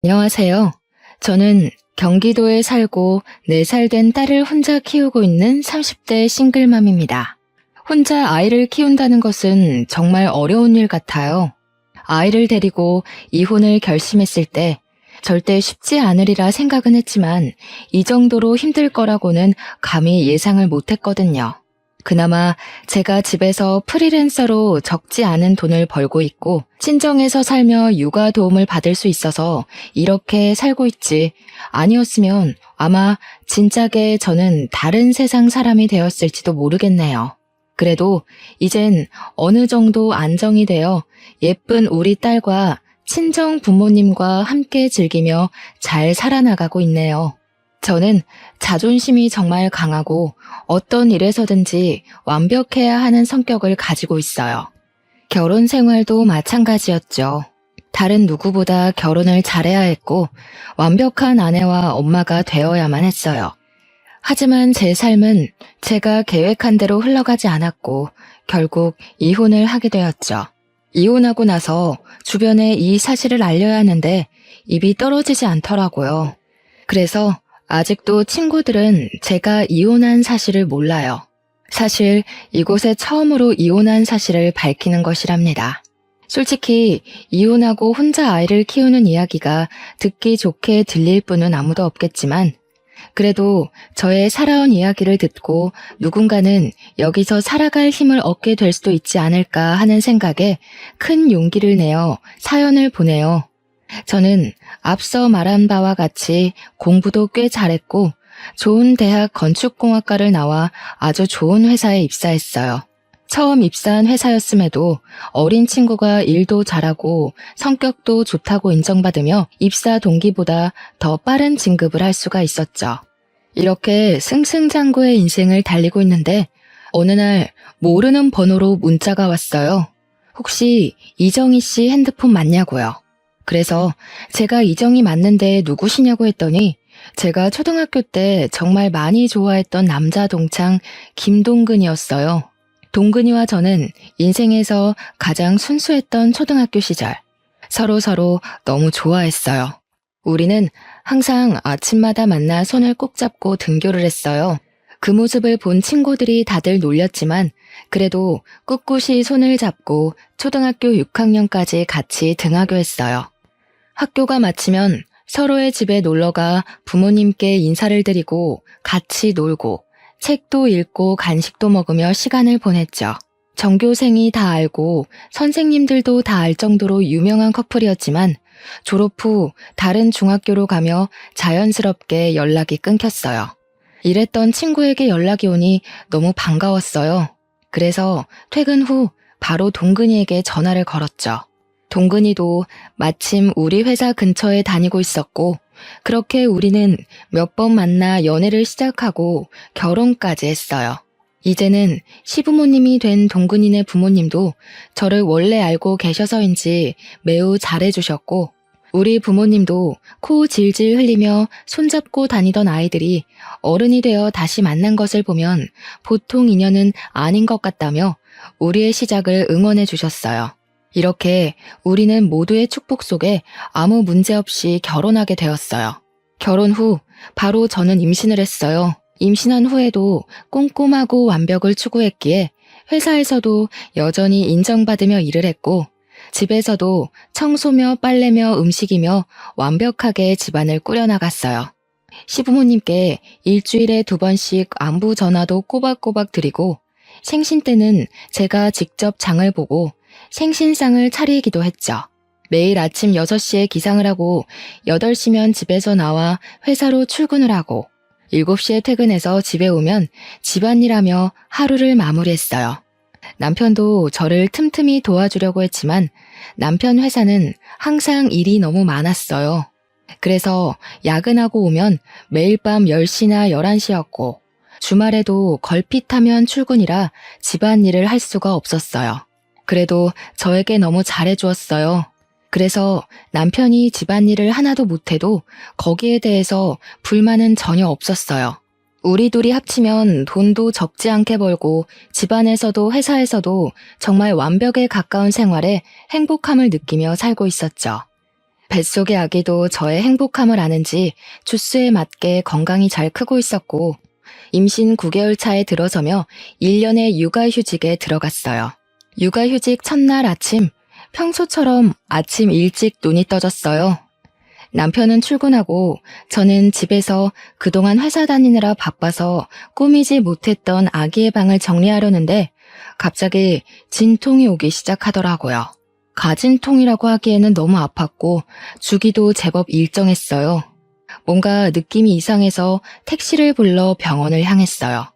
안녕하세요. 저는 경기도에 살고 4살 된 딸을 혼자 키우고 있는 30대 싱글맘입니다. 혼자 아이를 키운다는 것은 정말 어려운 일 같아요. 아이를 데리고 이혼을 결심했을 때 절대 쉽지 않으리라 생각은 했지만 이 정도로 힘들 거라고는 감히 예상을 못했거든요. 그나마 제가 집에서 프리랜서로 적지 않은 돈을 벌고 있고 친정에서 살며 육아 도움을 받을 수 있어서 이렇게 살고 있지. 아니었으면 아마 진작에 저는 다른 세상 사람이 되었을지도 모르겠네요. 그래도 이젠 어느 정도 안정이 되어 예쁜 우리 딸과 친정 부모님과 함께 즐기며 잘 살아나가고 있네요. 저는 자존심이 정말 강하고 어떤 일에서든지 완벽해야 하는 성격을 가지고 있어요. 결혼 생활도 마찬가지였죠. 다른 누구보다 결혼을 잘해야 했고 완벽한 아내와 엄마가 되어야만 했어요. 하지만 제 삶은 제가 계획한 대로 흘러가지 않았고 결국 이혼을 하게 되었죠. 이혼하고 나서 주변에 이 사실을 알려야 하는데 입이 떨어지지 않더라고요. 그래서 아직도 친구들은 제가 이혼한 사실을 몰라요. 사실 이곳에 처음으로 이혼한 사실을 밝히는 것이랍니다. 솔직히 이혼하고 혼자 아이를 키우는 이야기가 듣기 좋게 들릴 분은 아무도 없겠지만 그래도 저의 살아온 이야기를 듣고 누군가는 여기서 살아갈 힘을 얻게 될 수도 있지 않을까 하는 생각에 큰 용기를 내어 사연을 보내요. 저는 앞서 말한 바와 같이 공부도 꽤 잘했고 좋은 대학 건축공학과를 나와 아주 좋은 회사에 입사했어요. 처음 입사한 회사였음에도 어린 친구가 일도 잘하고 성격도 좋다고 인정받으며 입사 동기보다 더 빠른 진급을 할 수가 있었죠. 이렇게 승승장구의 인생을 달리고 있는데 어느 날 모르는 번호로 문자가 왔어요. 혹시 이정희 씨 핸드폰 맞냐고요. 그래서 제가 이정희 맞는데 누구시냐고 했더니 제가 초등학교 때 정말 많이 좋아했던 남자 동창 김동근이었어요. 동근이와 저는 인생에서 가장 순수했던 초등학교 시절. 서로 너무 좋아했어요. 우리는 항상 아침마다 만나 손을 꼭 잡고 등교를 했어요. 그 모습을 본 친구들이 다들 놀렸지만 그래도 꿋꿋이 손을 잡고 초등학교 6학년까지 같이 등하교했어요. 학교가 마치면 서로의 집에 놀러가 부모님께 인사를 드리고 같이 놀고 책도 읽고 간식도 먹으며 시간을 보냈죠. 전교생이 다 알고 선생님들도 다 알 정도로 유명한 커플이었지만 졸업 후 다른 중학교로 가며 자연스럽게 연락이 끊겼어요. 이랬던 친구에게 연락이 오니 너무 반가웠어요. 그래서 퇴근 후 바로 동근이에게 전화를 걸었죠. 동근이도 마침 우리 회사 근처에 다니고 있었고 그렇게 우리는 몇 번 만나 연애를 시작하고 결혼까지 했어요. 이제는 시부모님이 된 동근이네 부모님도 저를 원래 알고 계셔서인지 매우 잘해주셨고 우리 부모님도 코 질질 흘리며 손잡고 다니던 아이들이 어른이 되어 다시 만난 것을 보면 보통 인연은 아닌 것 같다며 우리의 시작을 응원해 주셨어요. 이렇게 우리는 모두의 축복 속에 아무 문제 없이 결혼하게 되었어요. 결혼 후 바로 저는 임신을 했어요. 임신한 후에도 꼼꼼하고 완벽을 추구했기에 회사에서도 여전히 인정받으며 일을 했고 집에서도 청소며 빨래며 음식이며 완벽하게 집안을 꾸려나갔어요. 시부모님께 일주일에 2번씩 안부 전화도 꼬박꼬박 드리고 생신 때는 제가 직접 장을 보고 생신상을 차리기도 했죠. 매일 아침 6시에 기상을 하고 8시면 집에서 나와 회사로 출근을 하고 7시에 퇴근해서 집에 오면 집안일하며 하루를 마무리했어요. 남편도 저를 틈틈이 도와주려고 했지만 남편 회사는 항상 일이 너무 많았어요. 그래서 야근하고 오면 매일 밤 10시나 11시였고 주말에도 걸핏하면 출근이라 집안일을 할 수가 없었어요. 그래도 저에게 너무 잘해주었어요. 그래서 남편이 집안일을 하나도 못해도 거기에 대해서 불만은 전혀 없었어요. 우리 둘이 합치면 돈도 적지 않게 벌고 집안에서도 회사에서도 정말 완벽에 가까운 생활에 행복함을 느끼며 살고 있었죠. 뱃속의 아기도 저의 행복함을 아는지 주스에 맞게 건강히 잘 크고 있었고, 임신 9개월 차에 들어서며 1년의 육아휴직에 들어갔어요. 육아휴직 첫날 아침, 평소처럼 아침 일찍 눈이 떠졌어요. 남편은 출근하고 저는 집에서 그동안 회사 다니느라 바빠서 꾸미지 못했던 아기의 방을 정리하려는데 갑자기 진통이 오기 시작하더라고요. 가진통이라고 하기에는 너무 아팠고 주기도 제법 일정했어요. 뭔가 느낌이 이상해서 택시를 불러 병원을 향했어요.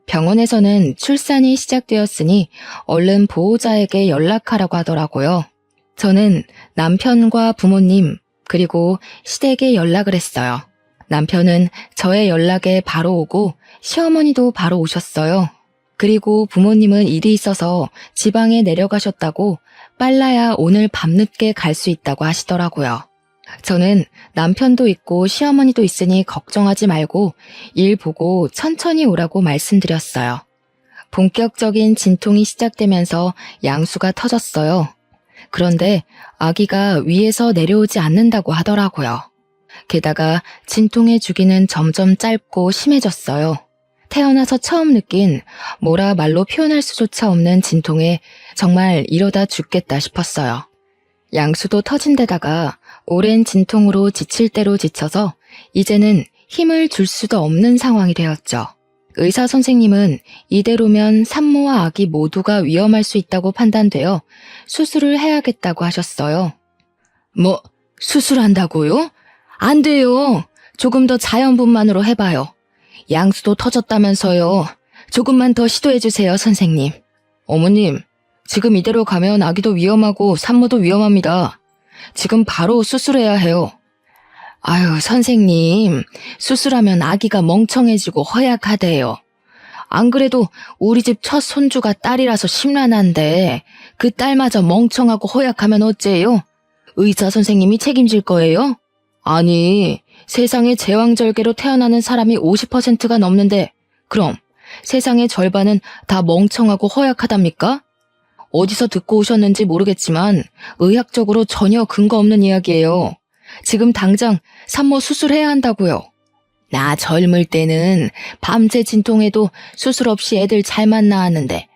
병원에서는 출산이 시작되었으니 얼른 보호자에게 연락하라고 하더라고요. 저는 남편과 부모님 그리고 시댁에 연락을 했어요. 남편은 저의 연락에 바로 오고 시어머니도 바로 오셨어요. 그리고 부모님은 일이 있어서 지방에 내려가셨다고 빨라야 오늘 밤늦게 갈 수 있다고 하시더라고요. 저는 남편도 있고 시어머니도 있으니 걱정하지 말고 일 보고 천천히 오라고 말씀드렸어요. 본격적인 진통이 시작되면서 양수가 터졌어요. 그런데 아기가 위에서 내려오지 않는다고 하더라고요. 게다가 진통의 주기는 점점 짧고 심해졌어요. 태어나서 처음 느낀 뭐라 말로 표현할 수조차 없는 진통에 정말 이러다 죽겠다 싶었어요. 양수도 터진 데다가 오랜 진통으로 지칠 대로 지쳐서 이제는 힘을 줄 수도 없는 상황이 되었죠. 의사 선생님은 이대로면 산모와 아기 모두가 위험할 수 있다고 판단되어 수술을 해야겠다고 하셨어요. 뭐, 수술한다고요? 안 돼요. 조금 더 자연분만으로 해봐요. 양수도 터졌다면서요. 조금만 더 시도해주세요, 선생님. 어머님, 지금 이대로 가면 아기도 위험하고 산모도 위험합니다. 지금 바로 수술해야 해요. 아유, 선생님, 수술하면 아기가 멍청해지고 허약하대요. 안 그래도 우리 집 첫 손주가 딸이라서 심란한데 그 딸마저 멍청하고 허약하면 어째요? 의사 선생님이 책임질 거예요? 아니, 세상에 제왕절개로 태어나는 사람이 50%가 넘는데 그럼 세상의 절반은 다 멍청하고 허약하답니까? 어디서 듣고 오셨는지 모르겠지만 의학적으로 전혀 근거 없는 이야기예요. 지금 당장 산모 수술해야 한다고요. 나 젊을 때는 밤새 진통해도 수술 없이 애들 잘만 낳았는데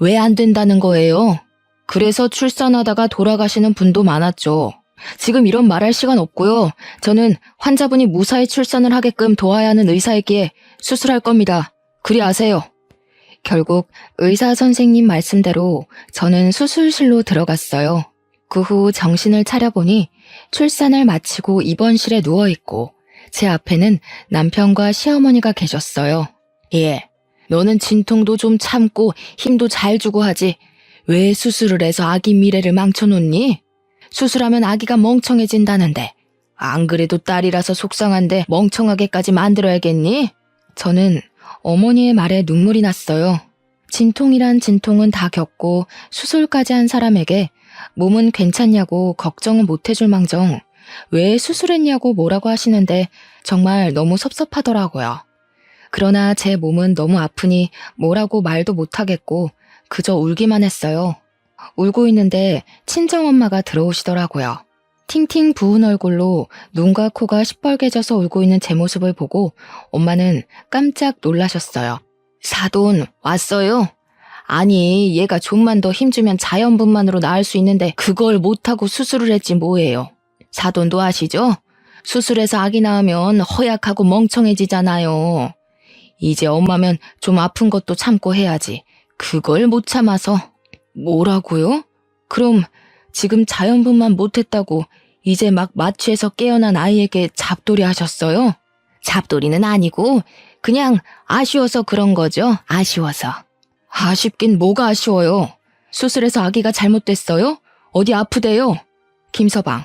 왜 안 된다는 거예요? 그래서 출산하다가 돌아가시는 분도 많았죠. 지금 이런 말할 시간 없고요. 저는 환자분이 무사히 출산을 하게끔 도와야 하는 의사이기에 수술할 겁니다. 그리 아세요. 결국 의사 선생님 말씀대로 저는 수술실로 들어갔어요. 그 후 정신을 차려보니 출산을 마치고 입원실에 누워있고 제 앞에는 남편과 시어머니가 계셨어요. 예, 너는 진통도 좀 참고 힘도 잘 주고 하지. 왜 수술을 해서 아기 미래를 망쳐놓니? 수술하면 아기가 멍청해진다는데 안 그래도 딸이라서 속상한데 멍청하게까지 만들어야겠니? 저는 어머니의 말에 눈물이 났어요. 진통이란 진통은 다 겪고 수술까지 한 사람에게 몸은 괜찮냐고 걱정은 못 해줄 망정 왜 수술했냐고 뭐라고 하시는데 정말 너무 섭섭하더라고요. 그러나 제 몸은 너무 아프니 뭐라고 말도 못하겠고 그저 울기만 했어요. 울고 있는데 친정엄마가 들어오시더라고요. 팅팅 부은 얼굴로 눈과 코가 시뻘개져서 울고 있는 제 모습을 보고 엄마는 깜짝 놀라셨어요. 사돈 왔어요? 아니, 얘가 좀만 더 힘주면 자연분만으로 나을 수 있는데 그걸 못하고 수술을 했지 뭐예요. 사돈도 아시죠? 수술해서 아기 낳으면 허약하고 멍청해지잖아요. 이제 엄마면 좀 아픈 것도 참고 해야지. 그걸 못 참아서. 뭐라고요? 그럼 지금 자연분만 못했다고 이제 막 마취해서 깨어난 아이에게 잡돌이 하셨어요? 잡돌이는 아니고 그냥 아쉬워서 그런 거죠. 아쉬워서. 아쉽긴 뭐가 아쉬워요. 수술해서 아기가 잘못됐어요? 어디 아프대요? 김서방,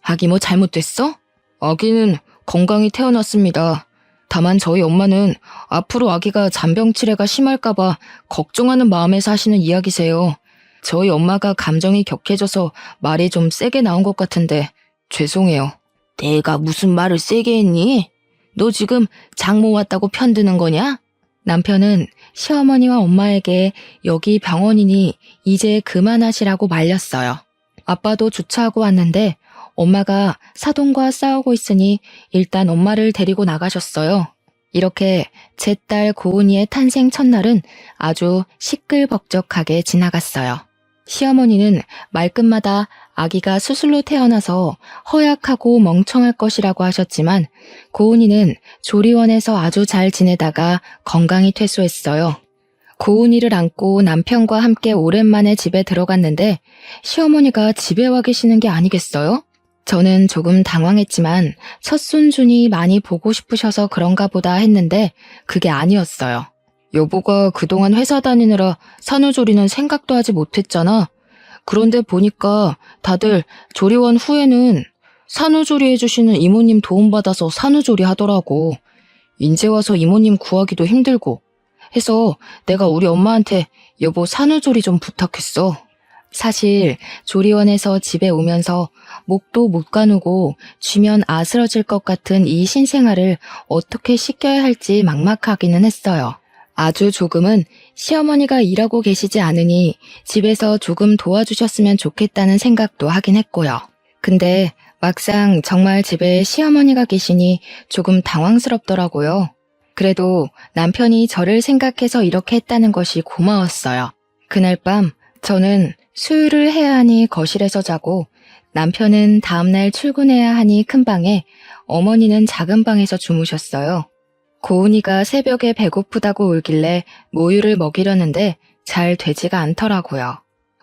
아기 뭐 잘못됐어? 아기는 건강히 태어났습니다. 다만 저희 엄마는 앞으로 아기가 잔병치레가 심할까봐 걱정하는 마음에 사시는 이야기세요. 저희 엄마가 감정이 격해져서 말이 좀 세게 나온 것 같은데 죄송해요. 내가 무슨 말을 세게 했니? 너 지금 장모 왔다고 편드는 거냐? 남편은 시어머니와 엄마에게 여기 병원이니 이제 그만하시라고 말렸어요. 아빠도 주차하고 왔는데 엄마가 사돈과 싸우고 있으니 일단 엄마를 데리고 나가셨어요. 이렇게 제 딸 고은이의 탄생 첫날은 아주 시끌벅적하게 지나갔어요. 시어머니는 말끝마다 아기가 수술로 태어나서 허약하고 멍청할 것이라고 하셨지만 고은이는 조리원에서 아주 잘 지내다가 건강히 퇴소했어요. 고은이를 안고 남편과 함께 오랜만에 집에 들어갔는데 시어머니가 집에 와 계시는 게 아니겠어요? 저는 조금 당황했지만 첫 손준이 많이 보고 싶으셔서 그런가 보다 했는데 그게 아니었어요. 여보가 그동안 회사 다니느라 산후조리는 생각도 하지 못했잖아. 그런데 보니까 다들 조리원 후에는 산후조리 해주시는 이모님 도움받아서 산후조리 하더라고. 인제 와서 이모님 구하기도 힘들고 해서 내가 우리 엄마한테 여보 산후조리 좀 부탁했어. 사실 조리원에서 집에 오면서 목도 못 가누고 쥐면 아스러질 것 같은 이 신생아를 어떻게 씻겨야 할지 막막하기는 했어요. 아주 조금은 시어머니가 일하고 계시지 않으니 집에서 조금 도와주셨으면 좋겠다는 생각도 하긴 했고요. 근데 막상 정말 집에 시어머니가 계시니 조금 당황스럽더라고요. 그래도 남편이 저를 생각해서 이렇게 했다는 것이 고마웠어요. 그날 밤 저는 수유를 해야 하니 거실에서 자고 남편은 다음날 출근해야 하니 큰 방에, 어머니는 작은 방에서 주무셨어요. 고은이가 새벽에 배고프다고 울길래 모유를 먹이려는데 잘 되지가 않더라고요.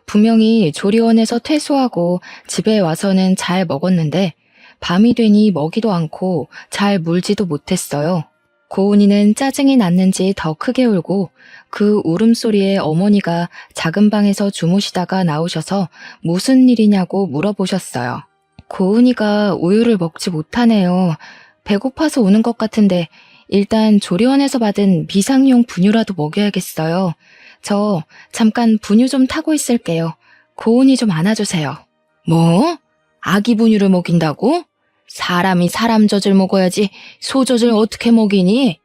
분명히 조리원에서 퇴소하고 집에 와서는 잘 먹었는데 밤이 되니 먹이도 않고 잘 물지도 못했어요. 고은이는 짜증이 났는지 더 크게 울고 그 울음소리에 어머니가 작은 방에서 주무시다가 나오셔서 무슨 일이냐고 물어보셨어요. 고은이가 우유를 먹지 못하네요. 배고파서 우는 것 같은데 일단 조리원에서 받은 비상용 분유라도 먹여야겠어요. 저 잠깐 분유 좀 타고 있을게요. 고은이 좀 안아주세요. 뭐? 아기 분유를 먹인다고? 사람이 사람 젖을 먹어야지 소 젖을 어떻게 먹이니?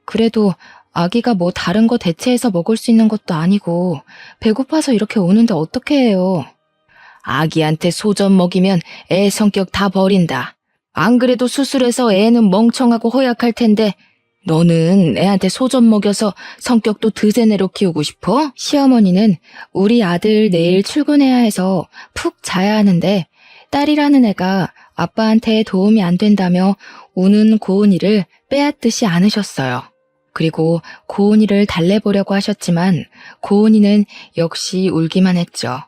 그래도 아기가 뭐 다른 거 대체해서 먹을 수 있는 것도 아니고 배고파서 이렇게 우는데 어떻게 해요? 아기한테 소젖 먹이면 애 성격 다 버린다. 안 그래도 수술해서 애는 멍청하고 허약할 텐데 너는 애한테 소젖 먹여서 성격도 드세네로 키우고 싶어? 시어머니는 우리 아들 내일 출근해야 해서 푹 자야 하는데 딸이라는 애가 아빠한테 도움이 안 된다며 우는 고은이를 빼앗듯이 안으셨어요. 그리고 고은이를 달래보려고 하셨지만 고은이는 역시 울기만 했죠.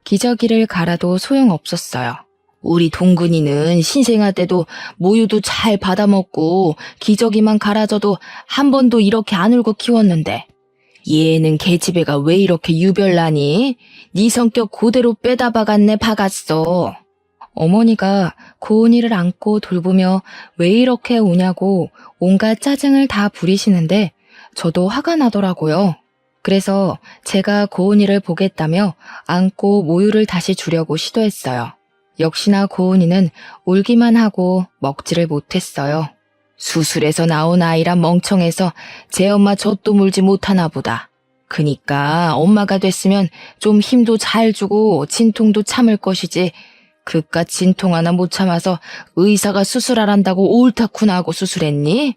기저귀를 갈아도 소용없었어요. 우리 동근이는 신생아 때도 모유도 잘 받아먹고 기저귀만 갈아줘도 한 번도 이렇게 안 울고 키웠는데 얘는 계집애가 왜 이렇게 유별나니? 네 성격 그대로 빼다 박았네 박았어. 어머니가 고은이를 안고 돌보며 왜 이렇게 우냐고 온갖 짜증을 다 부리시는데 저도 화가 나더라고요. 그래서 제가 고은이를 보겠다며 안고 모유를 다시 주려고 시도했어요. 역시나 고은이는 울기만 하고 먹지를 못했어요. 수술해서 나온 아이라 멍청해서 제 엄마 젖도 물지 못하나 보다. 그니까 엄마가 됐으면 좀 힘도 잘 주고 진통도 참을 것이지 그깟 진통 하나 못 참아서 의사가 수술하란다고 옳다쿠나 하고 수술했니?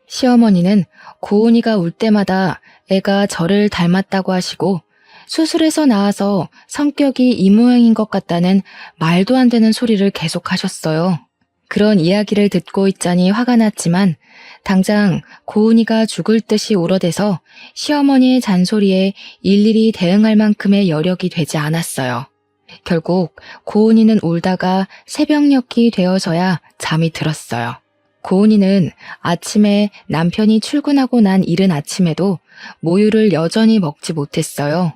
시어머니는 고은이가 울 때마다 애가 저를 닮았다고 하시고 수술해서 나와서 성격이 이 모양인 것 같다는 말도 안 되는 소리를 계속 하셨어요. 그런 이야기를 듣고 있자니 화가 났지만 당장 고은이가 죽을 듯이 울어대서 시어머니의 잔소리에 일일이 대응할 만큼의 여력이 되지 않았어요. 결국 고은이는 울다가 새벽녘이 되어서야 잠이 들었어요. 고은이는 아침에 남편이 출근하고 난 이른 아침에도 모유를 여전히 먹지 못했어요.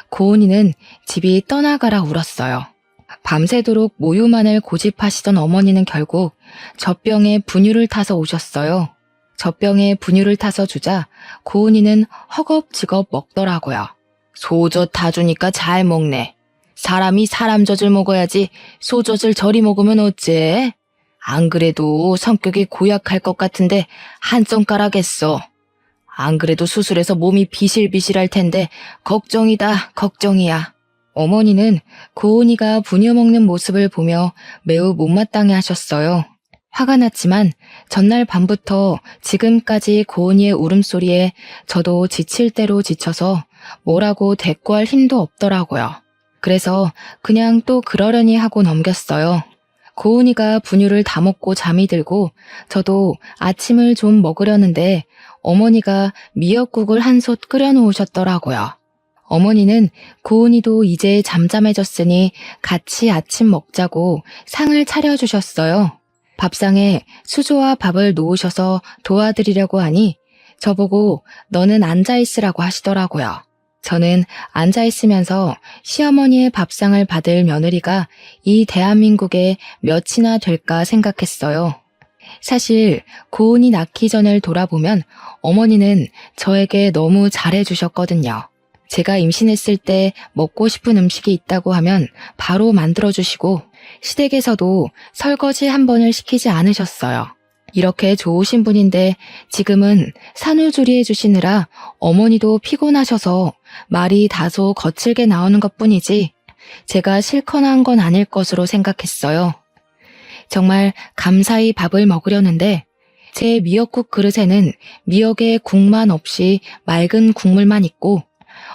고은이는 집이 떠나가라 울었어요. 밤새도록 모유만을 고집하시던 어머니는 결국 젖병에 분유를 타서 오셨어요. 젖병에 분유를 타서 주자 고은이는 허겁지겁 먹더라고요. 소젖 다 주니까 잘 먹네. 사람이 사람 젖을 먹어야지 소젖을 저리 먹으면 어째? 안 그래도 성격이 고약할 것 같은데 한 썸가락했어. 안 그래도 수술해서 몸이 비실비실할 텐데 걱정이다 걱정이야. 어머니는 고은이가 분유 먹는 모습을 보며 매우 못마땅해 하셨어요. 화가 났지만 전날 밤부터 지금까지 고은이의 울음소리에 저도 지칠 대로 지쳐서 뭐라고 대꾸할 힘도 없더라고요. 그래서 그냥 또 그러려니 하고 넘겼어요. 고은이가 분유를 다 먹고 잠이 들고 저도 아침을 좀 먹으려는데 어머니가 미역국을 한 솥 끓여 놓으셨더라고요. 어머니는 고은이도 이제 잠잠해졌으니 같이 아침 먹자고 상을 차려주셨어요. 밥상에 수저와 밥을 놓으셔서 도와드리려고 하니 저보고 너는 앉아있으라고 하시더라고요. 저는 앉아있으면서 시어머니의 밥상을 받을 며느리가 이 대한민국에 몇이나 될까 생각했어요. 사실 고은이 낳기 전을 돌아보면 어머니는 저에게 너무 잘해주셨거든요. 제가 임신했을 때 먹고 싶은 음식이 있다고 하면 바로 만들어주시고 시댁에서도 설거지 한 번을 시키지 않으셨어요. 이렇게 좋으신 분인데 지금은 산후조리해 주시느라 어머니도 피곤하셔서 말이 다소 거칠게 나오는 것뿐이지 제가 싫거나 한 건 아닐 것으로 생각했어요. 정말 감사히 밥을 먹으려는데 제 미역국 그릇에는 미역에 국만 없이 맑은 국물만 있고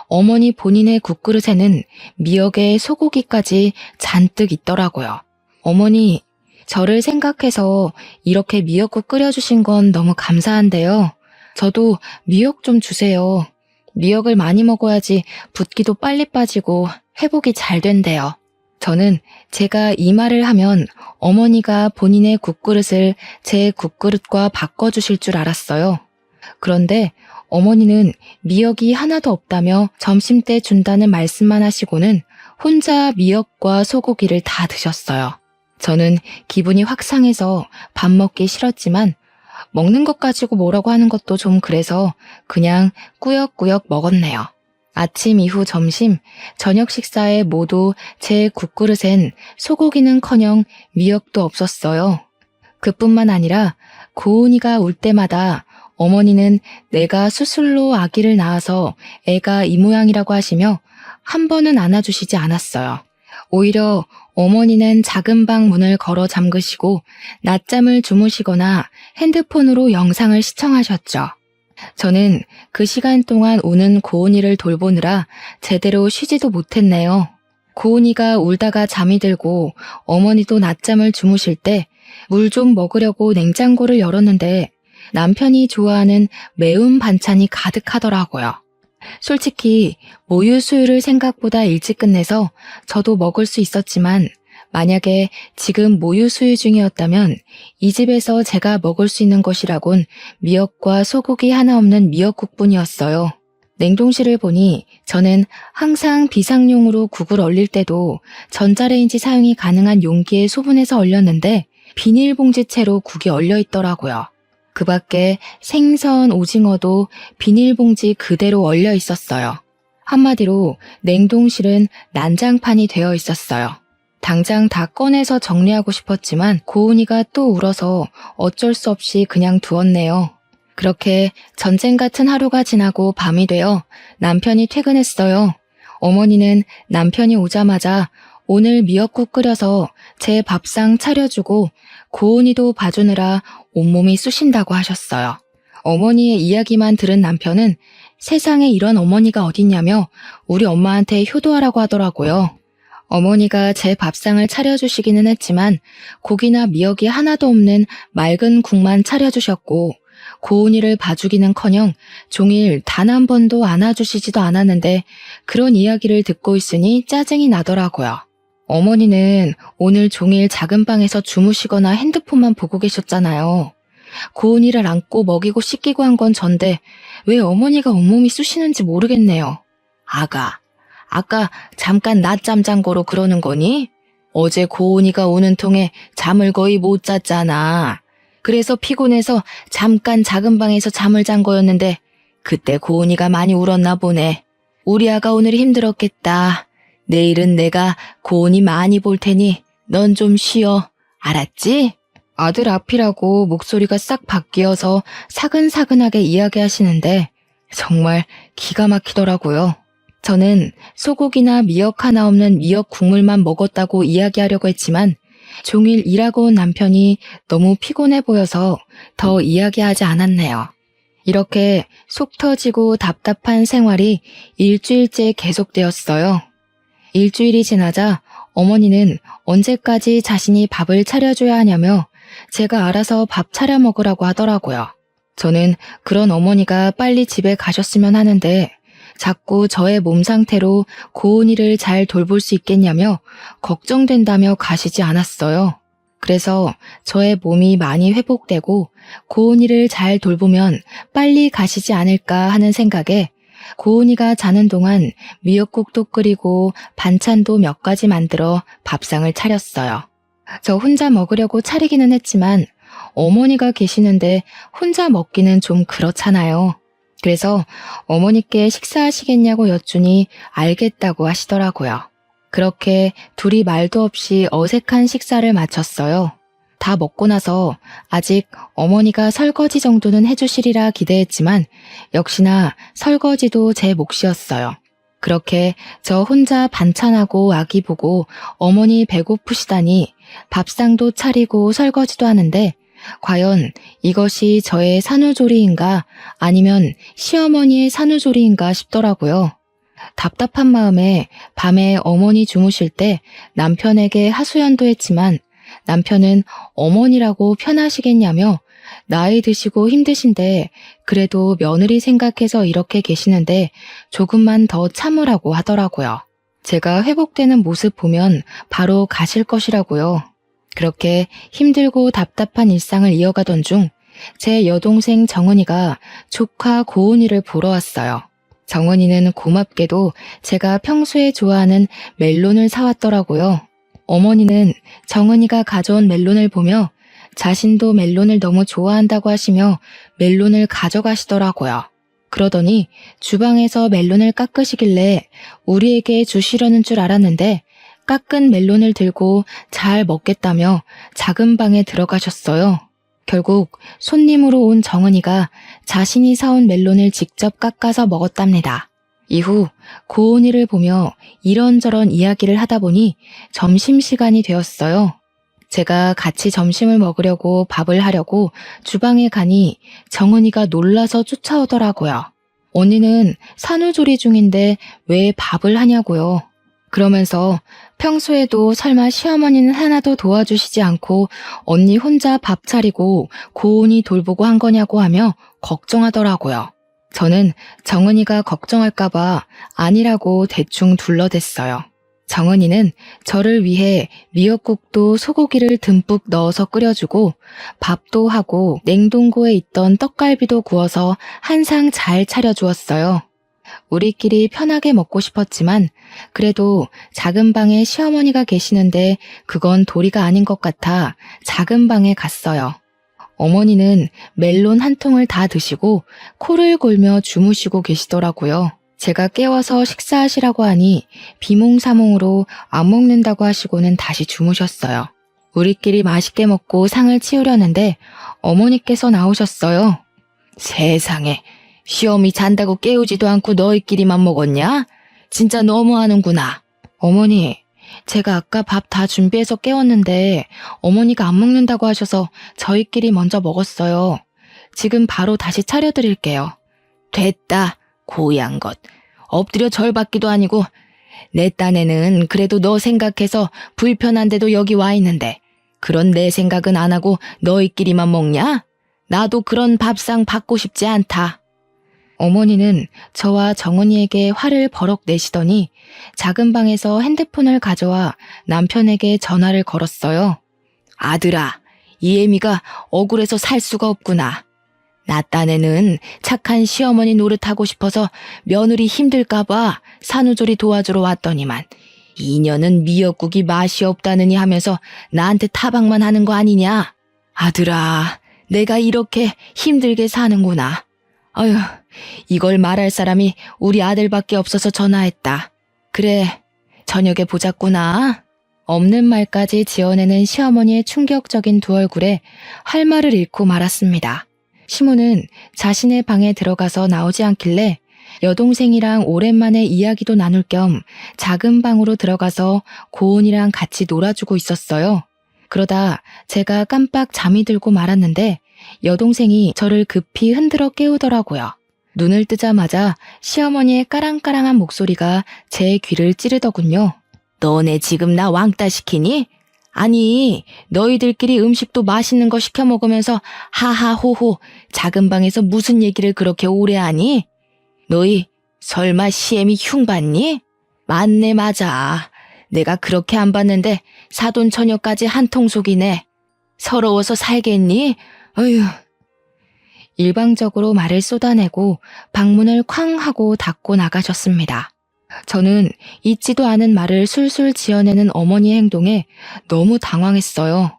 어머니 본인의 국그릇에는 미역에 소고기까지 잔뜩 있더라고요. 어머니, 저를 생각해서 이렇게 미역국 끓여주신 건 너무 감사한데요. 저도 미역 좀 주세요. 미역을 많이 먹어야지 붓기도 빨리 빠지고 회복이 잘 된대요. 저는 제가 이 말을 하면 어머니가 본인의 국그릇을 제 국그릇과 바꿔주실 줄 알았어요. 그런데 어머니는 미역이 하나도 없다며 점심때 준다는 말씀만 하시고는 혼자 미역과 소고기를 다 드셨어요. 저는 기분이 확 상해서 밥 먹기 싫었지만 먹는 것 가지고 뭐라고 하는 것도 좀 그래서 그냥 꾸역꾸역 먹었네요. 아침 이후 점심, 저녁 식사에 모두 제 국그릇엔 소고기는커녕 미역도 없었어요. 그뿐만 아니라 고은이가 울 때마다 어머니는 내가 수술로 아기를 낳아서 애가 이 모양이라고 하시며 한 번은 안아주시지 않았어요. 오히려 어머니는 작은 방 문을 걸어 잠그시고 낮잠을 주무시거나 핸드폰으로 영상을 시청하셨죠. 저는 그 시간 동안 우는 고은이를 돌보느라 제대로 쉬지도 못했네요. 고은이가 울다가 잠이 들고 어머니도 낮잠을 주무실 때 물 좀 먹으려고 냉장고를 열었는데 남편이 좋아하는 매운 반찬이 가득하더라고요. 솔직히 모유 수유를 생각보다 일찍 끝내서 저도 먹을 수 있었지만 만약에 지금 모유 수유 중이었다면 이 집에서 제가 먹을 수 있는 것이라곤 미역과 소고기 하나 없는 미역국뿐이었어요. 냉동실을 보니 저는 항상 비상용으로 국을 얼릴 때도 전자레인지 사용이 가능한 용기에 소분해서 얼렸는데 비닐봉지채로 국이 얼려 있더라고요. 그 밖에 생선, 오징어도 비닐봉지 그대로 얼려 있었어요. 한마디로 냉동실은 난장판이 되어 있었어요. 당장 다 꺼내서 정리하고 싶었지만 고은이가 또 울어서 어쩔 수 없이 그냥 두었네요. 그렇게 전쟁 같은 하루가 지나고 밤이 되어 남편이 퇴근했어요. 어머니는 남편이 오자마자 오늘 미역국 끓여서 제 밥상 차려주고 고은이도 봐주느라 온몸이 쑤신다고 하셨어요. 어머니의 이야기만 들은 남편은 세상에 이런 어머니가 어딨냐며 우리 엄마한테 효도하라고 하더라고요. 어머니가 제 밥상을 차려주시기는 했지만 고기나 미역이 하나도 없는 맑은 국만 차려주셨고 고은이를 봐주기는커녕 종일 단 한 번도 안아주시지도 않았는데 그런 이야기를 듣고 있으니 짜증이 나더라고요. 어머니는 오늘 종일 작은 방에서 주무시거나 핸드폰만 보고 계셨잖아요. 고은이를 안고 먹이고 씻기고 한 건 전데 왜 어머니가 온몸이 쑤시는지 모르겠네요. 아까 잠깐 낮잠 잔 거로 그러는 거니? 어제 고은이가 오는 통에 잠을 거의 못 잤잖아. 그래서 피곤해서 잠깐 작은 방에서 잠을 잔 거였는데 그때 고은이가 많이 울었나 보네. 우리 아가 오늘 힘들었겠다. 내일은 내가 고은이 많이 볼 테니 넌 좀 쉬어. 알았지? 아들 앞이라고 목소리가 싹 바뀌어서 사근사근하게 이야기하시는데 정말 기가 막히더라고요. 저는 소고기나 미역 하나 없는 미역 국물만 먹었다고 이야기하려고 했지만 종일 일하고 온 남편이 너무 피곤해 보여서 더 이야기하지 않았네요. 이렇게 속 터지고 답답한 생활이 일주일째 계속되었어요. 일주일이 지나자 어머니는 언제까지 자신이 밥을 차려줘야 하냐며 제가 알아서 밥 차려 먹으라고 하더라고요. 저는 그런 어머니가 빨리 집에 가셨으면 하는데 자꾸 저의 몸 상태로 고은이를 잘 돌볼 수 있겠냐며 걱정된다며 가시지 않았어요. 그래서 저의 몸이 많이 회복되고 고은이를 잘 돌보면 빨리 가시지 않을까 하는 생각에 고은이가 자는 동안 미역국도 끓이고 반찬도 몇 가지 만들어 밥상을 차렸어요. 저 혼자 먹으려고 차리기는 했지만 어머니가 계시는데 혼자 먹기는 좀 그렇잖아요. 그래서 어머니께 식사하시겠냐고 여쭈니 알겠다고 하시더라고요. 그렇게 둘이 말도 없이 어색한 식사를 마쳤어요. 다 먹고 나서 아직 어머니가 설거지 정도는 해주시리라 기대했지만 역시나 설거지도 제 몫이었어요. 그렇게 저 혼자 반찬하고 아기 보고 어머니 배고프시다니 밥상도 차리고 설거지도 하는데 과연 이것이 저의 산후조리인가 아니면 시어머니의 산후조리인가 싶더라고요. 답답한 마음에 밤에 어머니 주무실 때 남편에게 하소연도 했지만 남편은 어머니라고 편하시겠냐며 나이 드시고 힘드신데 그래도 며느리 생각해서 이렇게 계시는데 조금만 더 참으라고 하더라고요. 제가 회복되는 모습 보면 바로 가실 것이라고요. 그렇게 힘들고 답답한 일상을 이어가던 중 제 여동생 정은이가 조카 고은이를 보러 왔어요. 정은이는 고맙게도 제가 평소에 좋아하는 멜론을 사왔더라고요. 어머니는 정은이가 가져온 멜론을 보며 자신도 멜론을 너무 좋아한다고 하시며 멜론을 가져가시더라고요. 그러더니 주방에서 멜론을 깎으시길래 우리에게 주시려는 줄 알았는데 깎은 멜론을 들고 잘 먹겠다며 작은 방에 들어가셨어요. 결국 손님으로 온 정은이가 자신이 사온 멜론을 직접 깎아서 먹었답니다. 이후 고은이를 보며 이런저런 이야기를 하다 보니 점심시간이 되었어요. 제가 같이 점심을 먹으려고 밥을 하려고 주방에 가니 정은이가 놀라서 쫓아오더라고요. 언니는 산후조리 중인데 왜 밥을 하냐고요. 그러면서 평소에도 설마 시어머니는 하나도 도와주시지 않고 언니 혼자 밥 차리고 고은이 돌보고 한 거냐고 하며 걱정하더라고요. 저는 정은이가 걱정할까봐 아니라고 대충 둘러댔어요. 정은이는 저를 위해 미역국도 소고기를 듬뿍 넣어서 끓여주고 밥도 하고 냉동고에 있던 떡갈비도 구워서 한 상 잘 차려주었어요. 우리끼리 편하게 먹고 싶었지만 그래도 작은 방에 시어머니가 계시는데 그건 도리가 아닌 것 같아 작은 방에 갔어요. 어머니는 멜론 한 통을 다 드시고 코를 골며 주무시고 계시더라고요. 제가 깨워서 식사하시라고 하니 비몽사몽으로 안 먹는다고 하시고는 다시 주무셨어요. 우리끼리 맛있게 먹고 상을 치우려는데 어머니께서 나오셨어요. 세상에, 시어미 잔다고 깨우지도 않고 너희끼리만 먹었냐? 진짜 너무하는구나. 어머니, 제가 아까 밥 다 준비해서 깨웠는데 어머니가 안 먹는다고 하셔서 저희끼리 먼저 먹었어요. 지금 바로 다시 차려드릴게요. 됐다, 고양 것. 엎드려 절 받기도 아니고 내 딴에는 그래도 너 생각해서 불편한데도 여기 와 있는데 그런 내 생각은 안 하고 너희끼리만 먹냐? 나도 그런 밥상 받고 싶지 않다. 어머니는 저와 정은이에게 화를 버럭 내시더니 작은 방에서 핸드폰을 가져와 남편에게 전화를 걸었어요. 아들아, 이 애미가 억울해서 살 수가 없구나. 나 딴에는 착한 시어머니 노릇하고 싶어서 며느리 힘들까봐 산후조리 도와주러 왔더니만 이년은 미역국이 맛이 없다느니 하면서 나한테 타박만 하는 거 아니냐? 아들아, 내가 이렇게 힘들게 사는구나. 어휴, 이걸 말할 사람이 우리 아들밖에 없어서 전화했다. 그래, 저녁에 보자꾸나. 없는 말까지 지어내는 시어머니의 충격적인 두 얼굴에 할 말을 잃고 말았습니다. 시모는 자신의 방에 들어가서 나오지 않길래 여동생이랑 오랜만에 이야기도 나눌 겸 작은 방으로 들어가서 고은이랑 같이 놀아주고 있었어요. 그러다 제가 깜빡 잠이 들고 말았는데 여동생이 저를 급히 흔들어 깨우더라고요. 눈을 뜨자마자 시어머니의 까랑까랑한 목소리가 제 귀를 찌르더군요. 너네 지금 나 왕따 시키니? 아니, 너희들끼리 음식도 맛있는 거 시켜 먹으면서 하하호호 작은 방에서 무슨 얘기를 그렇게 오래 하니? 너희 설마 시애미 흉 봤니? 맞네 맞아. 내가 그렇게 안 봤는데 사돈 처녀까지 한통속이네. 서러워서 살겠니? 어휴. 일방적으로 말을 쏟아내고 방문을 쾅 하고 닫고 나가셨습니다. 저는 잊지도 않은 말을 술술 지어내는 어머니의 행동에 너무 당황했어요.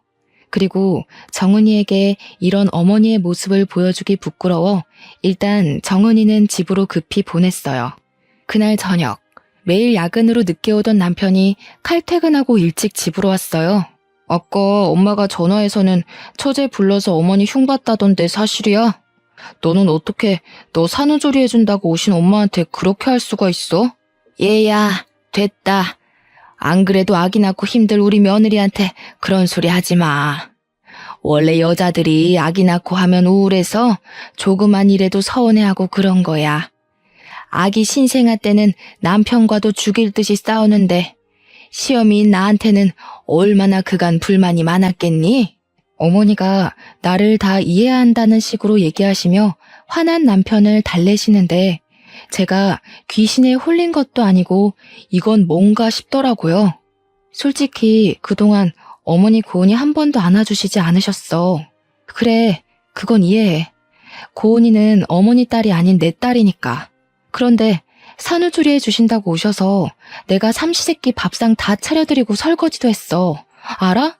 그리고 정은이에게 이런 어머니의 모습을 보여주기 부끄러워 일단 정은이는 집으로 급히 보냈어요. 그날 저녁, 매일 야근으로 늦게 오던 남편이 칼퇴근하고 일찍 집으로 왔어요. 아까 엄마가 전화해서는 처제 불러서 어머니 흉봤다던데 사실이야? 너는 어떻게 너 산후조리 해준다고 오신 엄마한테 그렇게 할 수가 있어? 얘야, 됐다. 안 그래도 아기 낳고 힘들 우리 며느리한테 그런 소리 하지 마. 원래 여자들이 아기 낳고 하면 우울해서 조그만 일에도 서운해하고 그런 거야. 아기 신생아 때는 남편과도 죽일 듯이 싸우는데 시어미인 나한테는 얼마나 그간 불만이 많았겠니? 어머니가 나를 다 이해한다는 식으로 얘기하시며 화난 남편을 달래시는데 제가 귀신에 홀린 것도 아니고 이건 뭔가 싶더라고요. 솔직히 그동안 어머니 고은이 한 번도 안아주시지 않으셨어. 그래, 그건 이해해. 고은이는 어머니 딸이 아닌 내 딸이니까. 그런데 산후조리 해주신다고 오셔서 내가 삼시세끼 밥상 다 차려드리고 설거지도 했어. 알아?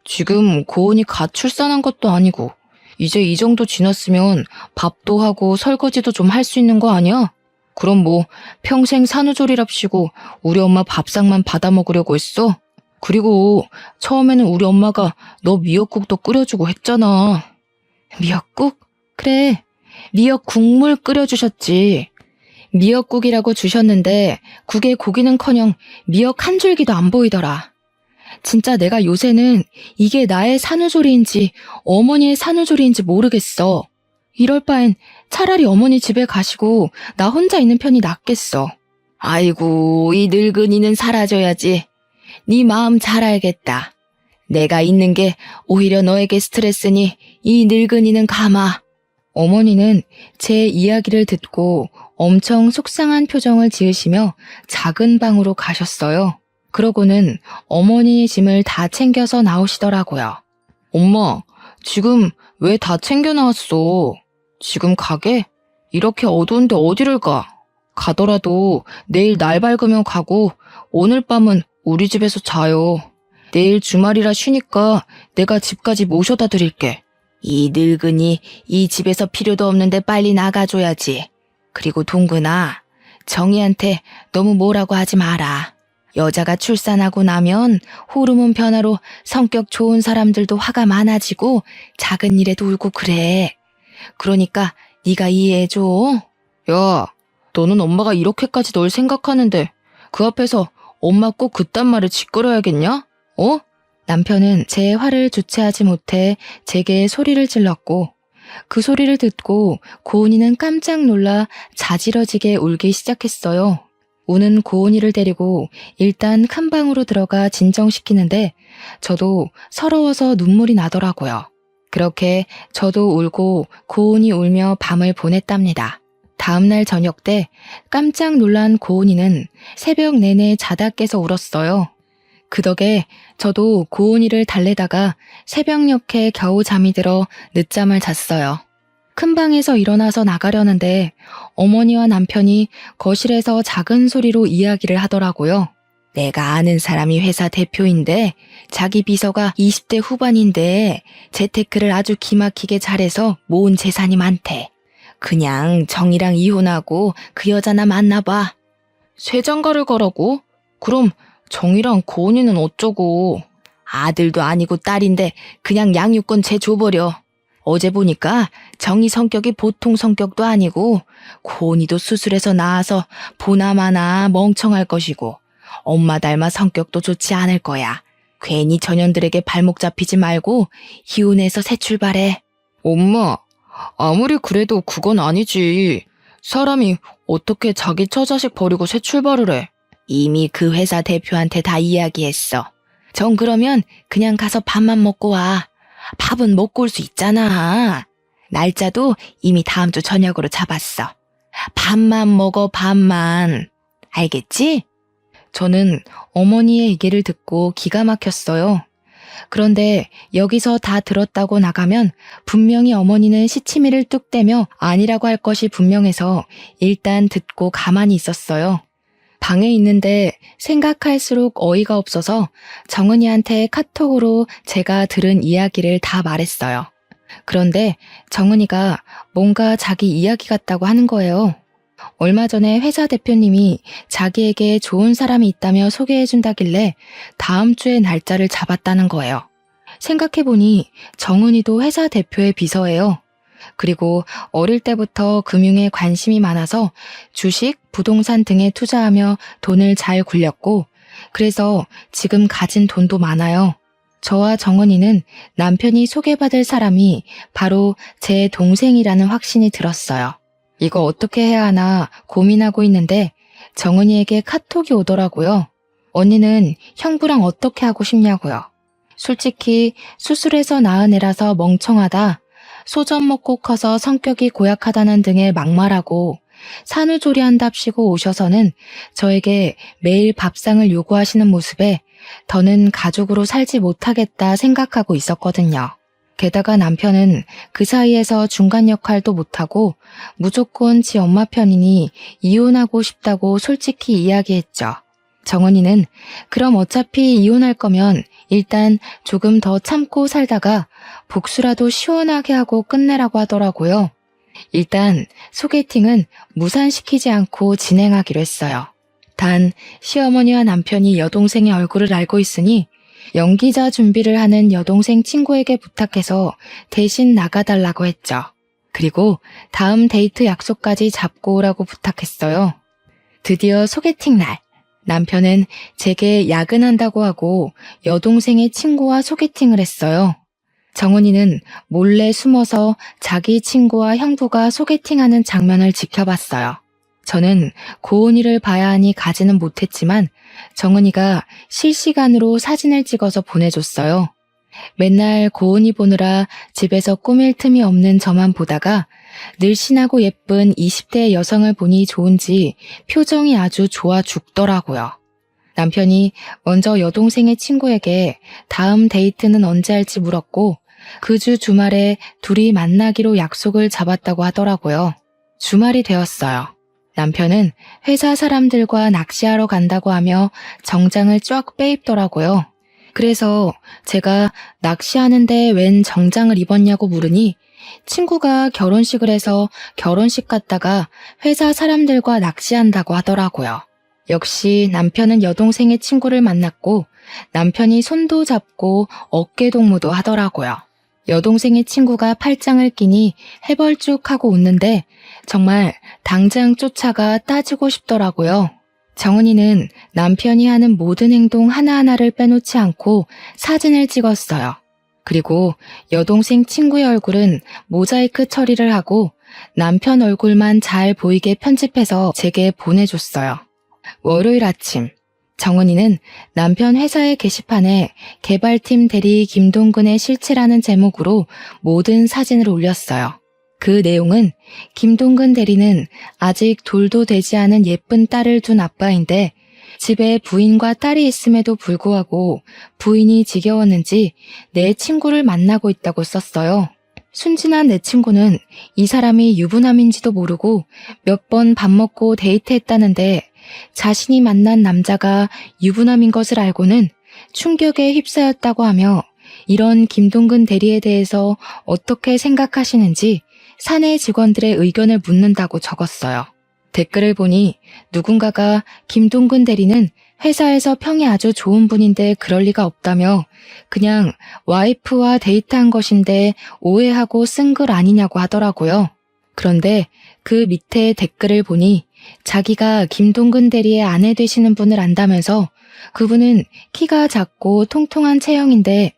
지금 고은이 갓 출산한 것도 아니고 이제 이 정도 지났으면 밥도 하고 설거지도 좀 할 수 있는 거 아니야? 그럼 뭐 평생 산후조리랍시고 우리 엄마 밥상만 받아 먹으려고 했어? 그리고 처음에는 우리 엄마가 너 미역국도 끓여주고 했잖아. 미역국? 그래, 미역 국물 끓여주셨지. 미역국이라고 주셨는데 국에 고기는커녕 미역 한 줄기도 안 보이더라. 진짜 내가 요새는 이게 나의 산후조리인지 어머니의 산후조리인지 모르겠어. 이럴 바엔 차라리 어머니 집에 가시고 나 혼자 있는 편이 낫겠어. 아이고, 이 늙은이는 사라져야지. 네 마음 잘 알겠다. 내가 있는 게 오히려 너에게 스트레스니 이 늙은이는 가마. 어머니는 제 이야기를 듣고 엄청 속상한 표정을 지으시며 작은 방으로 가셨어요. 그러고는 어머니의 짐을 다 챙겨서 나오시더라고요. 엄마, 지금 왜 다 챙겨 나왔어? 지금 가게? 이렇게 어두운데 어디를 가? 가더라도 내일 날 밝으면 가고 오늘 밤은 우리 집에서 자요. 내일 주말이라 쉬니까 내가 집까지 모셔다 드릴게. 이 늙은이 이 집에서 필요도 없는데 빨리 나가줘야지. 그리고 동근아, 정희한테 너무 뭐라고 하지 마라. 여자가 출산하고 나면 호르몬 변화로 성격 좋은 사람들도 화가 많아지고 작은 일에도 울고 그래. 그러니까 네가 이해해줘. 야, 너는 엄마가 이렇게까지 널 생각하는데 그 앞에서 엄마 꼭 그딴 말을 짓거려야겠냐? 어? 남편은 제 화를 주체하지 못해 제게 소리를 질렀고 그 소리를 듣고 고은이는 깜짝 놀라 자지러지게 울기 시작했어요. 우는 고은이를 데리고 일단 큰 방으로 들어가 진정시키는데 저도 서러워서 눈물이 나더라고요. 그렇게 저도 울고 고은이 울며 밤을 보냈답니다. 다음날 저녁 때 깜짝 놀란 고은이는 새벽 내내 자다 깨서 울었어요. 그 덕에 저도 고은이를 달래다가 새벽녘에 겨우 잠이 들어 늦잠을 잤어요. 큰 방에서 일어나서 나가려는데 어머니와 남편이 거실에서 작은 소리로 이야기를 하더라고요. 내가 아는 사람이 회사 대표인데 자기 비서가 20대 후반인데 재테크를 아주 기막히게 잘해서 모은 재산이 많대. 그냥 정이랑 이혼하고 그 여자나 만나봐. 쇠장가를 가라고? 그럼 정이랑 고은이는 어쩌고? 아들도 아니고 딸인데 그냥 양육권 쟤 줘버려. 어제 보니까 정희 성격이 보통 성격도 아니고 고은이도 수술해서 나와서 보나마나 멍청할 것이고 엄마 닮아 성격도 좋지 않을 거야. 괜히 전현들에게 발목 잡히지 말고 이혼해서 새 출발해. 엄마, 아무리 그래도 그건 아니지. 사람이 어떻게 자기 처자식 버리고 새 출발을 해. 이미 그 회사 대표한테 다 이야기했어. 전 그러면 그냥 가서 밥만 먹고 와. 밥은 먹고 올 수 있잖아. 날짜도 이미 다음 주 저녁으로 잡았어. 밥만 먹어, 밥만. 알겠지? 저는 어머니의 얘기를 듣고 기가 막혔어요. 그런데 여기서 다 들었다고 나가면 분명히 어머니는 시치미를 뚝 떼며 아니라고 할 것이 분명해서 일단 듣고 가만히 있었어요. 방에 있는데 생각할수록 어이가 없어서 정은이한테 카톡으로 제가 들은 이야기를 다 말했어요. 그런데 정은이가 뭔가 자기 이야기 같다고 하는 거예요. 얼마 전에 회사 대표님이 자기에게 좋은 사람이 있다며 소개해준다길래 다음 주에 날짜를 잡았다는 거예요. 생각해보니 정은이도 회사 대표의 비서예요. 그리고 어릴 때부터 금융에 관심이 많아서 주식, 부동산 등에 투자하며 돈을 잘 굴렸고 그래서 지금 가진 돈도 많아요. 저와 정은이는 남편이 소개받을 사람이 바로 제 동생이라는 확신이 들었어요. 이거 어떻게 해야 하나 고민하고 있는데 정은이에게 카톡이 오더라고요. 언니는 형부랑 어떻게 하고 싶냐고요. 솔직히 수술해서 낳은 애라서 멍청하다. 소전 먹고 커서 성격이 고약하다는 등의 막말하고 산후조리한답시고 오셔서는 저에게 매일 밥상을 요구하시는 모습에 더는 가족으로 살지 못하겠다 생각하고 있었거든요. 게다가 남편은 그 사이에서 중간 역할도 못하고 무조건 지 엄마 편이니 이혼하고 싶다고 솔직히 이야기했죠. 정은이는 그럼 어차피 이혼할 거면 일단 조금 더 참고 살다가 복수라도 시원하게 하고 끝내라고 하더라고요. 일단 소개팅은 무산시키지 않고 진행하기로 했어요. 단 시어머니와 남편이 여동생의 얼굴을 알고 있으니 연기자 준비를 하는 여동생 친구에게 부탁해서 대신 나가달라고 했죠. 그리고 다음 데이트 약속까지 잡고 오라고 부탁했어요. 드디어 소개팅 날. 남편은 제게 야근한다고 하고 여동생의 친구와 소개팅을 했어요. 정은이는 몰래 숨어서 자기 친구와 형부가 소개팅하는 장면을 지켜봤어요. 저는 고은이를 봐야 하니 가지는 못했지만 정은이가 실시간으로 사진을 찍어서 보내줬어요. 맨날 고은이 보느라 집에서 꾸밀 틈이 없는 저만 보다가 늘씬하고 예쁜 20대 여성을 보니 좋은지 표정이 아주 좋아 죽더라고요. 남편이 먼저 여동생의 친구에게 다음 데이트는 언제 할지 물었고 그 주 주말에 둘이 만나기로 약속을 잡았다고 하더라고요. 주말이 되었어요. 남편은 회사 사람들과 낚시하러 간다고 하며 정장을 쫙 빼입더라고요. 그래서 제가 낚시하는데 웬 정장을 입었냐고 물으니 친구가 결혼식을 해서 결혼식 갔다가 회사 사람들과 낚시한다고 하더라고요. 역시 남편은 여동생의 친구를 만났고 남편이 손도 잡고 어깨 동무도 하더라고요. 여동생의 친구가 팔짱을 끼니 해벌쭉하고 웃는데 정말 당장 쫓아가 따지고 싶더라고요. 정은이는 남편이 하는 모든 행동 하나하나를 빼놓지 않고 사진을 찍었어요. 그리고 여동생 친구의 얼굴은 모자이크 처리를 하고 남편 얼굴만 잘 보이게 편집해서 제게 보내줬어요. 월요일 아침, 정은이는 남편 회사의 게시판에 개발팀 대리 김동근의 실체라는 제목으로 모든 사진을 올렸어요. 그 내용은 김동근 대리는 아직 돌도 되지 않은 예쁜 딸을 둔 아빠인데 집에 부인과 딸이 있음에도 불구하고 부인이 지겨웠는지 내 친구를 만나고 있다고 썼어요. 순진한 내 친구는 이 사람이 유부남인지도 모르고 몇 번 밥 먹고 데이트했다는데 자신이 만난 남자가 유부남인 것을 알고는 충격에 휩싸였다고 하며 이런 김동근 대리에 대해서 어떻게 생각하시는지 사내 직원들의 의견을 묻는다고 적었어요. 댓글을 보니 누군가가 김동근 대리는 회사에서 평이 아주 좋은 분인데 그럴 리가 없다며 그냥 와이프와 데이트한 것인데 오해하고 쓴 글 아니냐고 하더라고요. 그런데 그 밑에 댓글을 보니 자기가 김동근 대리의 아내 되시는 분을 안다면서 그분은 키가 작고 통통한 체형인데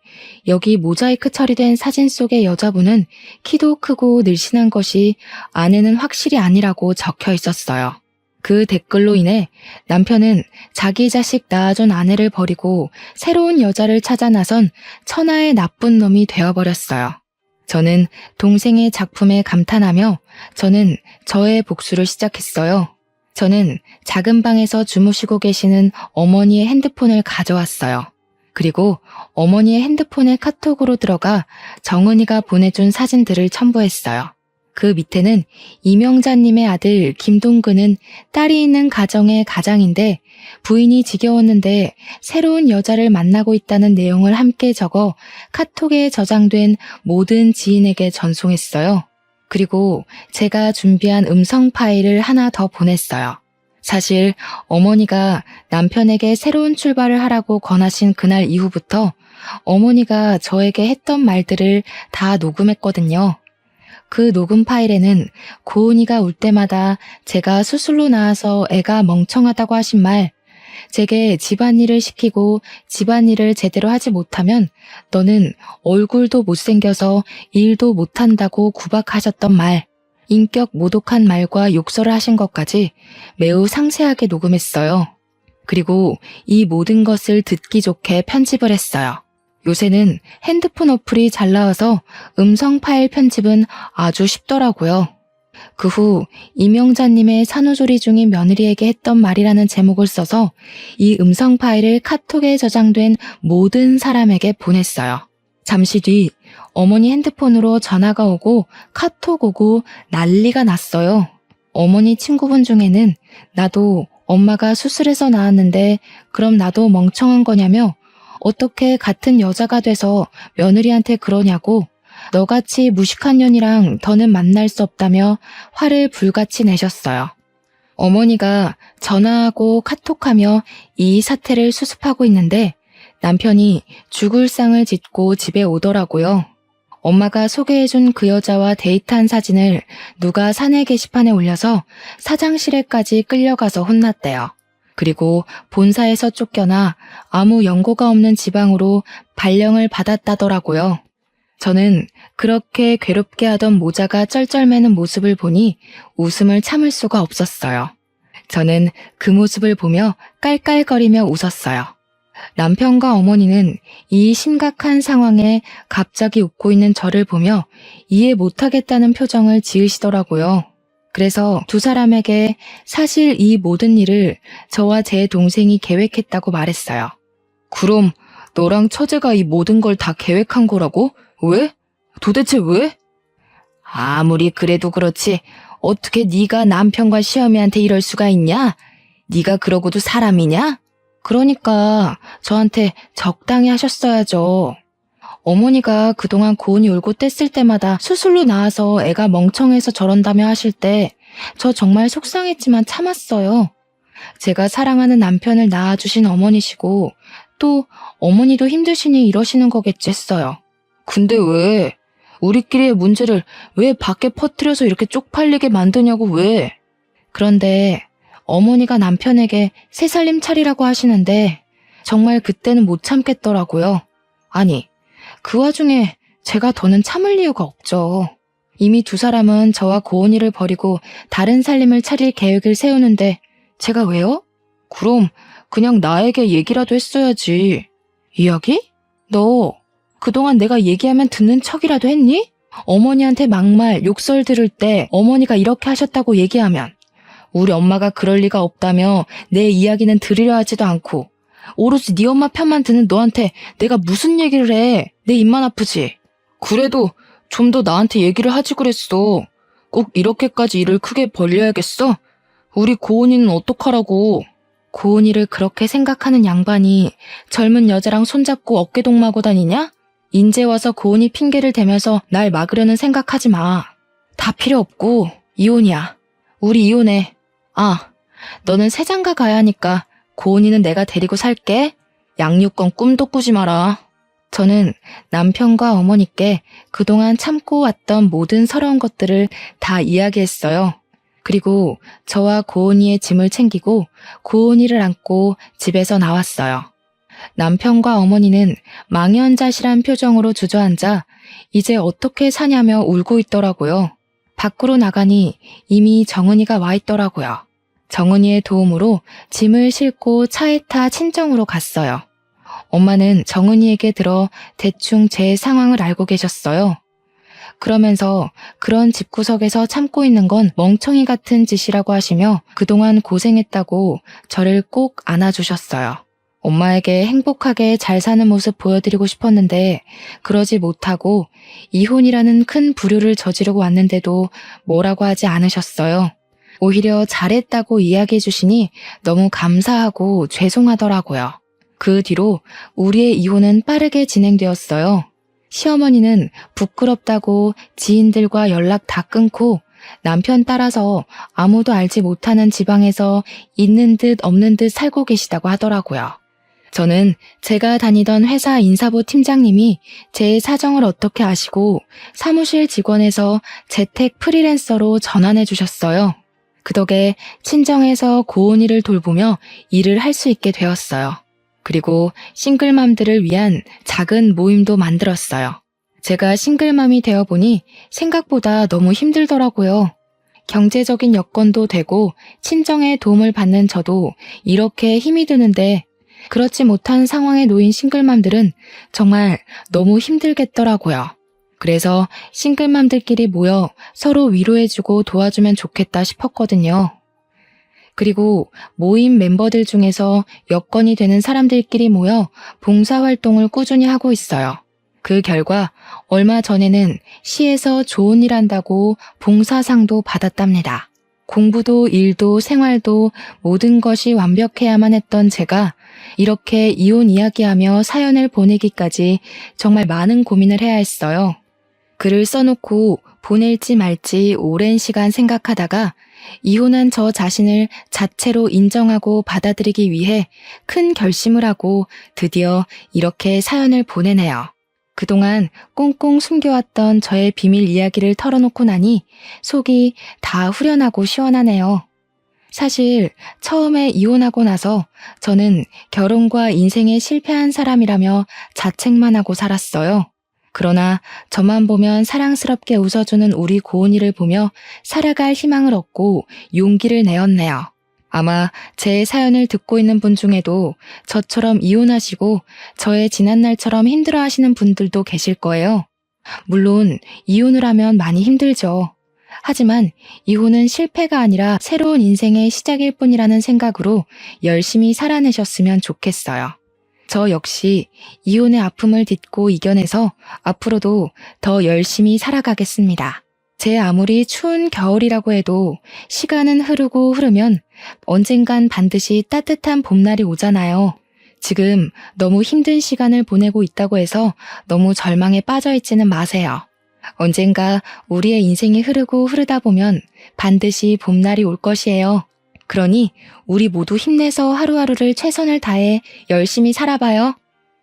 여기 모자이크 처리된 사진 속의 여자분은 키도 크고 늘씬한 것이 아내는 확실히 아니라고 적혀 있었어요. 그 댓글로 인해 남편은 자기 자식 낳아준 아내를 버리고 새로운 여자를 찾아 나선 천하의 나쁜 놈이 되어버렸어요. 저는 동생의 작품에 감탄하며 저는 저의 복수를 시작했어요. 저는 작은 방에서 주무시고 계시는 어머니의 핸드폰을 가져왔어요. 그리고 어머니의 핸드폰에 카톡으로 들어가 정은이가 보내준 사진들을 첨부했어요. 그 밑에는 이명자님의 아들 김동근은 딸이 있는 가정의 가장인데 부인이 지겨웠는데 새로운 여자를 만나고 있다는 내용을 함께 적어 카톡에 저장된 모든 지인에게 전송했어요. 그리고 제가 준비한 음성 파일을 하나 더 보냈어요. 사실 어머니가 남편에게 새로운 출발을 하라고 권하신 그날 이후부터 어머니가 저에게 했던 말들을 다 녹음했거든요. 그 녹음 파일에는 고은이가 울 때마다 제가 수술로 나와서 애가 멍청하다고 하신 말, 제게 집안일을 시키고 집안일을 제대로 하지 못하면 너는 얼굴도 못생겨서 일도 못한다고 구박하셨던 말, 인격 모독한 말과 욕설을 하신 것까지 매우 상세하게 녹음했어요. 그리고 이 모든 것을 듣기 좋게 편집을 했어요. 요새는 핸드폰 어플이 잘 나와서 음성 파일 편집은 아주 쉽더라고요. 그 후 이명자님의 산후조리 중인 며느리에게 했던 말이라는 제목을 써서 이 음성 파일을 카톡에 저장된 모든 사람에게 보냈어요. 잠시 뒤 어머니 핸드폰으로 전화가 오고 카톡 오고 난리가 났어요. 어머니 친구분 중에는 나도 엄마가 수술해서 나왔는데 그럼 나도 멍청한 거냐며 어떻게 같은 여자가 돼서 며느리한테 그러냐고 너같이 무식한 년이랑 더는 만날 수 없다며 화를 불같이 내셨어요. 어머니가 전화하고 카톡하며 이 사태를 수습하고 있는데 남편이 죽을 상을 짓고 집에 오더라고요. 엄마가 소개해준 그 여자와 데이트한 사진을 누가 사내 게시판에 올려서 사장실에까지 끌려가서 혼났대요. 그리고 본사에서 쫓겨나 아무 연고가 없는 지방으로 발령을 받았다더라고요. 저는 그렇게 괴롭게 하던 모자가 쩔쩔매는 모습을 보니 웃음을 참을 수가 없었어요. 저는 그 모습을 보며 깔깔거리며 웃었어요. 남편과 어머니는 이 심각한 상황에 갑자기 웃고 있는 저를 보며 이해 못하겠다는 표정을 지으시더라고요. 그래서 두 사람에게 사실 이 모든 일을 저와 제 동생이 계획했다고 말했어요. 그럼 너랑 처제가 이 모든 걸 다 계획한 거라고? 왜? 도대체 왜? 아무리 그래도 그렇지 어떻게 네가 남편과 시어미한테 이럴 수가 있냐? 네가 그러고도 사람이냐? 그러니까 저한테 적당히 하셨어야죠. 어머니가 그동안 고은이 울고 뗐을 때마다 수술로 나와서 애가 멍청해서 저런다며 하실 때 저 정말 속상했지만 참았어요. 제가 사랑하는 남편을 낳아주신 어머니시고 또 어머니도 힘드시니 이러시는 거겠지 했어요. 근데 왜? 우리끼리의 문제를 왜 밖에 퍼뜨려서 이렇게 쪽팔리게 만드냐고 왜? 그런데 어머니가 남편에게 새 살림 차리라고 하시는데 정말 그때는 못 참겠더라고요. 아니, 그 와중에 제가 더는 참을 이유가 없죠. 이미 두 사람은 저와 고은이를 버리고 다른 살림을 차릴 계획을 세우는데 제가 왜요? 그럼 그냥 나에게 얘기라도 했어야지. 이야기? 너 그동안 내가 얘기하면 듣는 척이라도 했니? 어머니한테 막말, 욕설 들을 때 어머니가 이렇게 하셨다고 얘기하면 우리 엄마가 그럴 리가 없다며 내 이야기는 들으려 하지도 않고 오로지 네 엄마 편만 드는 너한테 내가 무슨 얘기를 해. 내 입만 아프지. 그래도 좀 더 나한테 얘기를 하지 그랬어. 꼭 이렇게까지 일을 크게 벌려야겠어? 우리 고은이는 어떡하라고. 고은이를 그렇게 생각하는 양반이 젊은 여자랑 손잡고 어깨동무하고 다니냐? 인제 와서 고은이 핑계를 대면서 날 막으려는 생각하지 마. 다 필요 없고 이혼이야. 우리 이혼해. 아, 너는 새장가 가야 하니까 고은이는 내가 데리고 살게. 양육권 꿈도 꾸지 마라. 저는 남편과 어머니께 그동안 참고 왔던 모든 서러운 것들을 다 이야기했어요. 그리고 저와 고은이의 짐을 챙기고 고은이를 안고 집에서 나왔어요. 남편과 어머니는 망연자실한 표정으로 주저앉아 이제 어떻게 사냐며 울고 있더라고요. 밖으로 나가니 이미 정은이가 와 있더라고요. 정은이의 도움으로 짐을 싣고 차에 타 친정으로 갔어요. 엄마는 정은이에게 들어 대충 제 상황을 알고 계셨어요. 그러면서 그런 집구석에서 참고 있는 건 멍청이 같은 짓이라고 하시며 그동안 고생했다고 저를 꼭 안아주셨어요. 엄마에게 행복하게 잘 사는 모습 보여드리고 싶었는데 그러지 못하고 이혼이라는 큰 부류를 저지르고 왔는데도 뭐라고 하지 않으셨어요. 오히려 잘했다고 이야기해 주시니 너무 감사하고 죄송하더라고요. 그 뒤로 우리의 이혼은 빠르게 진행되었어요. 시어머니는 부끄럽다고 지인들과 연락 다 끊고 남편 따라서 아무도 알지 못하는 지방에서 있는 듯 없는 듯 살고 계시다고 하더라고요. 저는 제가 다니던 회사 인사부 팀장님이 제 사정을 어떻게 아시고 사무실 직원에서 재택 프리랜서로 전환해 주셨어요. 그 덕에 친정에서 고은이를 돌보며 일을 할 수 있게 되었어요. 그리고 싱글맘들을 위한 작은 모임도 만들었어요. 제가 싱글맘이 되어보니 생각보다 너무 힘들더라고요. 경제적인 여건도 되고 친정의 도움을 받는 저도 이렇게 힘이 드는데 그렇지 못한 상황에 놓인 싱글맘들은 정말 너무 힘들겠더라고요. 그래서 싱글맘들끼리 모여 서로 위로해주고 도와주면 좋겠다 싶었거든요. 그리고 모임 멤버들 중에서 여건이 되는 사람들끼리 모여 봉사활동을 꾸준히 하고 있어요. 그 결과 얼마 전에는 시에서 좋은 일 한다고 봉사상도 받았답니다. 공부도 일도 생활도 모든 것이 완벽해야만 했던 제가 이렇게 이혼 이야기하며 사연을 보내기까지 정말 많은 고민을 해야 했어요. 글을 써놓고 보낼지 말지 오랜 시간 생각하다가 이혼한 저 자신을 자체로 인정하고 받아들이기 위해 큰 결심을 하고 드디어 이렇게 사연을 보내네요. 그동안 꽁꽁 숨겨왔던 저의 비밀 이야기를 털어놓고 나니 속이 다 후련하고 시원하네요. 사실 처음에 이혼하고 나서 저는 결혼과 인생에 실패한 사람이라며 자책만 하고 살았어요. 그러나 저만 보면 사랑스럽게 웃어주는 우리 고은이를 보며 살아갈 희망을 얻고 용기를 내었네요. 아마 제 사연을 듣고 있는 분 중에도 저처럼 이혼하시고 저의 지난날처럼 힘들어하시는 분들도 계실 거예요. 물론 이혼을 하면 많이 힘들죠. 하지만 이혼은 실패가 아니라 새로운 인생의 시작일 뿐이라는 생각으로 열심히 살아내셨으면 좋겠어요. 저 역시 이혼의 아픔을 딛고 이겨내서 앞으로도 더 열심히 살아가겠습니다. 제 아무리 추운 겨울이라고 해도 시간은 흐르고 흐르면 언젠간 반드시 따뜻한 봄날이 오잖아요. 지금 너무 힘든 시간을 보내고 있다고 해서 너무 절망에 빠져 있지는 마세요. 언젠가 우리의 인생이 흐르고 흐르다 보면 반드시 봄날이 올 것이에요. 그러니 우리 모두 힘내서 하루하루를 최선을 다해 열심히 살아봐요.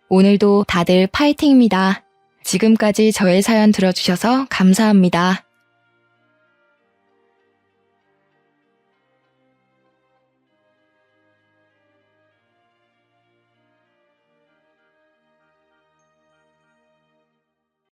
오늘도 다들 파이팅입니다. 지금까지 저의 사연 들어주셔서 감사합니다.